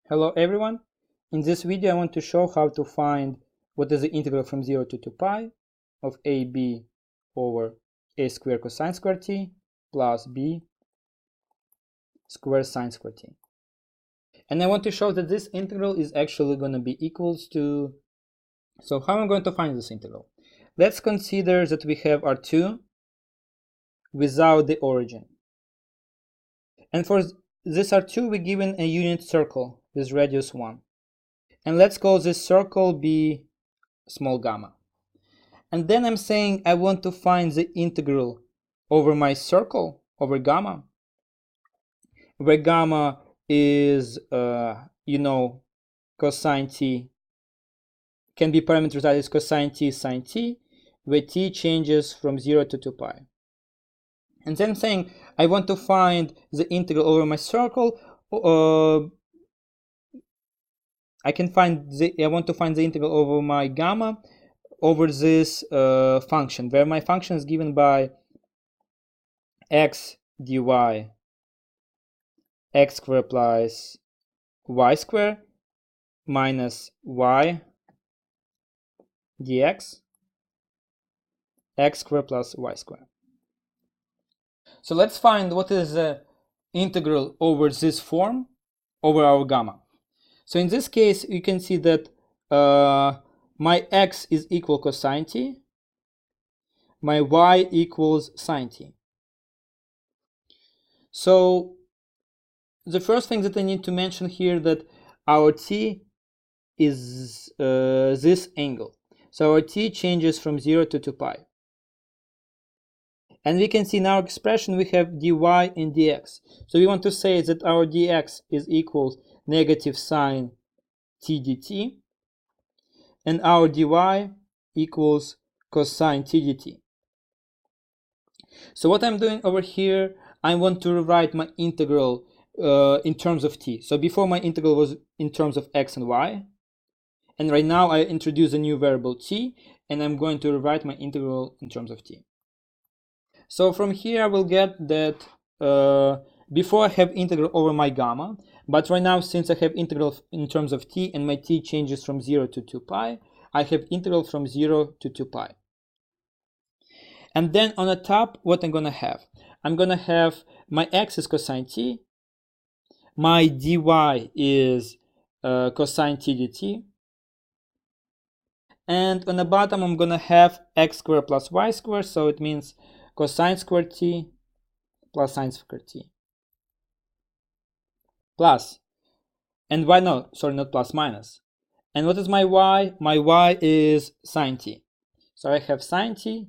Hello everyone. In this video I want to show how to find what is the integral from 0 to 2 pi of ab over a squared cosine squared t plus b squared sine squared t. And I want to show that this integral is actually going to be equals to... So how am I going to find this integral? Let's consider that we have R2 without the origin. And for this R2 we're given a unit circle with radius 1. And let's call this circle b small gamma. And then I'm saying I want to find the integral over my circle, over gamma, where gamma is, cosine t, can be parameterized as cosine t sine t, where t changes from 0 to 2 pi. And then I'm saying I want to find the integral over my circle. I want to find the integral over my gamma over this function, where my function is given by x dy x squared plus y squared minus y dx x squared plus y squared. So let's find what is the integral over this form over our gamma. So in this case you can see that my x is equal cosine t, my y equals sine t. So the first thing that I need to mention here that our t is this angle. So our t changes from 0 to 2 pi. And we can see in our expression we have dy and dx. So we want to say that our dx is equal negative sine t dt, and our dy equals cosine t dt. So what I'm doing over here, I want to rewrite my integral in terms of t. So before my integral was in terms of x and y, and right now I introduce a new variable t, and I'm going to rewrite my integral in terms of t. So from here I will get that before I have integral over my gamma, but right now since I have integral in terms of t and my t changes from 0 to 2 pi, I have integral from 0 to 2 pi. And then on the top, what I'm going to have? I'm going to have my x is cosine t, my dy is cosine t dt, and on the bottom I'm going to have x squared plus y squared, so it means cosine squared t plus sine squared t. Plus, and y, no, sorry, not plus, minus. And what is my y? My y is sine t. So I have sine t.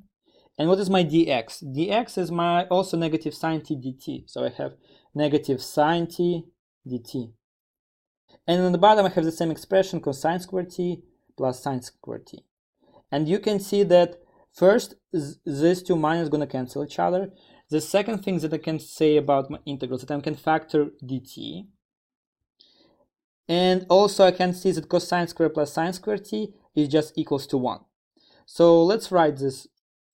And what is my dx? Dx is my also negative sine t dt. So I have negative sine t dt. And on the bottom I have the same expression, cosine squared t plus sine squared t. And you can see that first these two minus are going to cancel each other. The second thing that I can say about my integrals is that I can factor dt. And also I can see that cosine squared plus sine squared t is just equals to 1. So let's write this.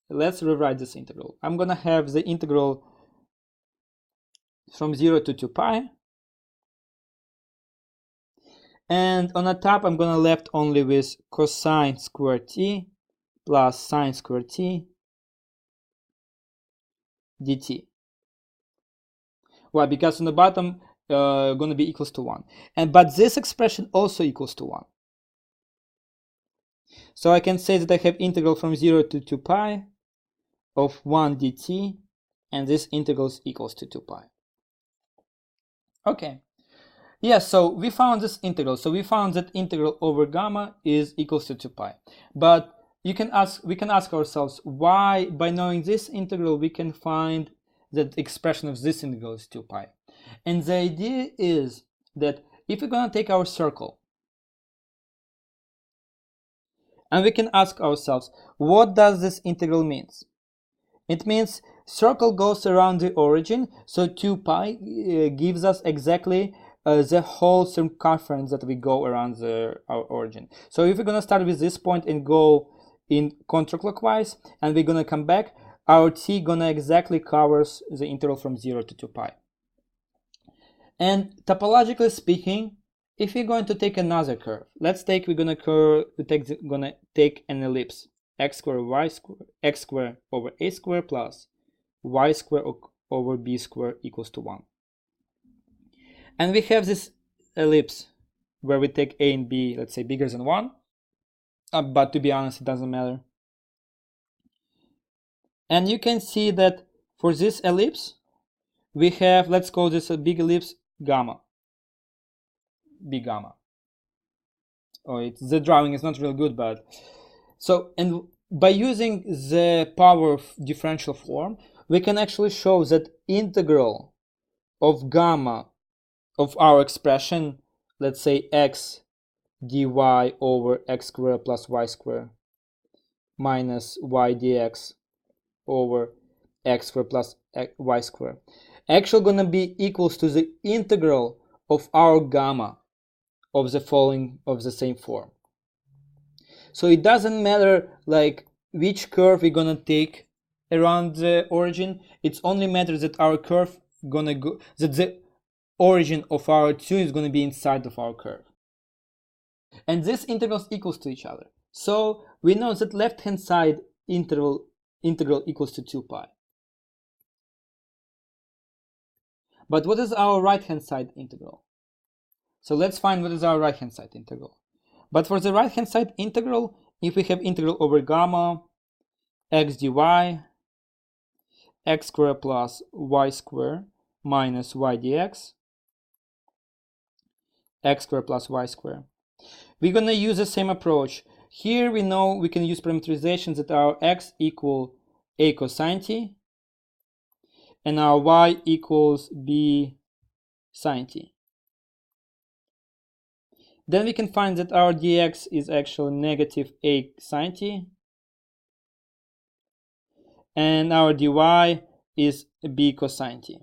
Let's rewrite this integral. I'm going to have the integral from 0 to 2 pi. And on the top, I'm going to left only with cosine squared t plus sine squared t dt. Why? Because on the bottom, going to be equals to 1. But this expression also equals to 1. So I can say that I have integral from 0 to 2 pi of 1 dt, and this integral is equals to 2 pi. Okay. Yeah, so we found this integral. So we found that integral over gamma is equals to 2 pi. But we can ask ourselves why, by knowing this integral, we can find that the expression of this integral is 2 pi. And the idea is that if we're going to take our circle, and we can ask ourselves, what does this integral mean? It means circle goes around the origin, so 2 pi gives us exactly the whole circumference that we go around our origin. So if we're going to start with this point and go in counterclockwise, and we're going to come back, our t going to exactly covers the interval from 0 to 2 pi. And topologically speaking, if we're going to take another curve, let's take gonna take an ellipse, x squared over a squared plus y squared over b squared equals to 1. And we have this ellipse where we take a and b, let's say, bigger than 1, but to be honest, it doesn't matter. And you can see that for this ellipse, we have, let's call this a big ellipse, gamma, b gamma. Oh, the drawing is not real good, but so, and by using the power of differential form, we can actually show that integral of gamma of our expression, let's say x dy over x squared plus y squared minus y dx over x squared plus y squared, actually gonna be equals to the integral of our gamma of the same form. So it doesn't matter like which curve we're gonna take around the origin. It's only matters that our curve gonna go, that the origin of our 2 is gonna be inside of our curve. And these integrals equals to each other. So we know that left hand side integral equals to 2 pi. But what is our right hand side integral? So let's find what is our right hand side integral. But for the right hand side integral, if we have integral over gamma x dy x squared plus y squared minus y dx x squared plus y squared, we're going to use the same approach. Here we know we can use parameterizations that our x equal a cosine t and our y equals b sine t. Then we can find that our dx is actually negative a sine t and our dy is b cosine t.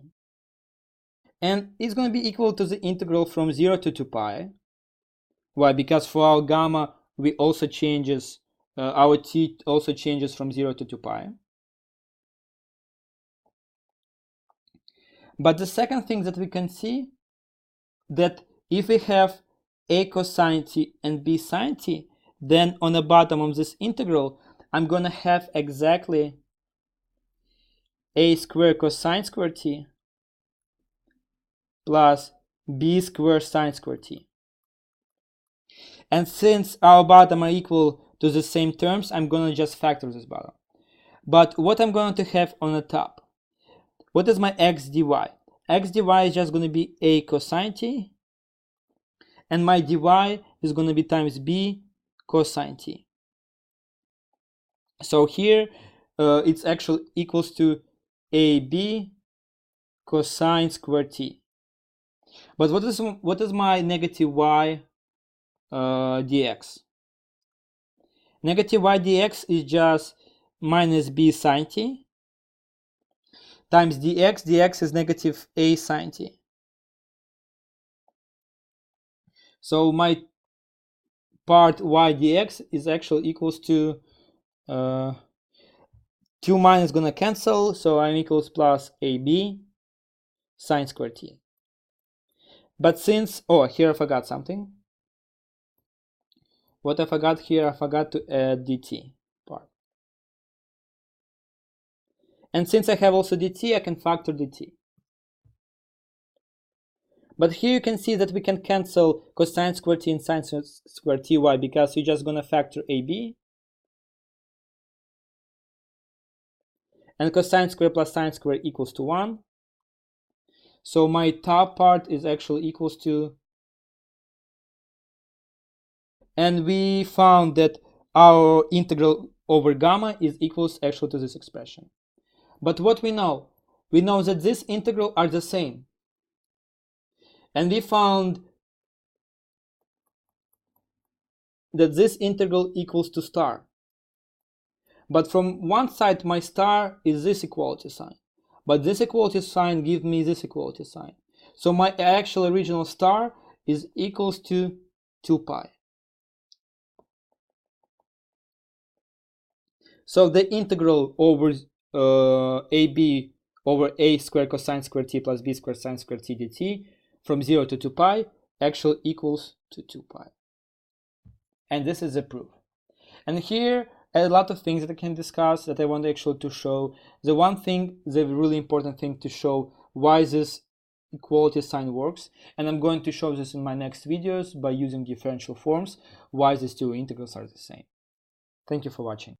And it's going to be equal to the integral from 0 to 2 pi. Why? Because for our gamma, we also changes, our t also changes from 0 to 2 pi. But the second thing that we can see, that if we have a cosine t and b sine t, then on the bottom of this integral, I'm going to have exactly a squared cosine squared t plus b squared sine squared t. And since our bottom are equal to the same terms, I'm going to just factor this bottom. But what I'm going to have on the top, what is my x dy? X dy is just going to be a cosine t, and my dy is going to be times b cosine t. So here it's actually equals to ab cosine squared t. But what is my negative y dx? Negative y dx is just minus b sine t times dx is negative a sine t. So my part y dx is actually equals to 2 minus gonna cancel, so I'm equals plus ab sine squared t. But since, oh, here I forgot something. What I forgot here, I forgot to add dt part. And since I have also dt, I can factor dt. But here you can see that we can cancel cosine squared t and sine squared ty, because you're just gonna factor ab. And cosine squared plus sine squared equals to 1. So my top part is actually equals to, and we found that our integral over gamma is equals actually to this expression. But what we know that this integral are the same. And we found that this integral equals to star. But from one side, my star is this equality sign. But this equality sign gives me this equality sign. So my actual original star is equals to 2 pi. So the integral over ab over a squared cosine squared t plus b squared sine squared t dt from 0 to 2 pi actually equals to 2 pi. And this is the proof. And here a lot of things that I can discuss that I want actually to show. The one thing, the really important thing to show why this equality sign works, and I'm going to show this in my next videos by using differential forms, why these two integrals are the same. Thank you for watching.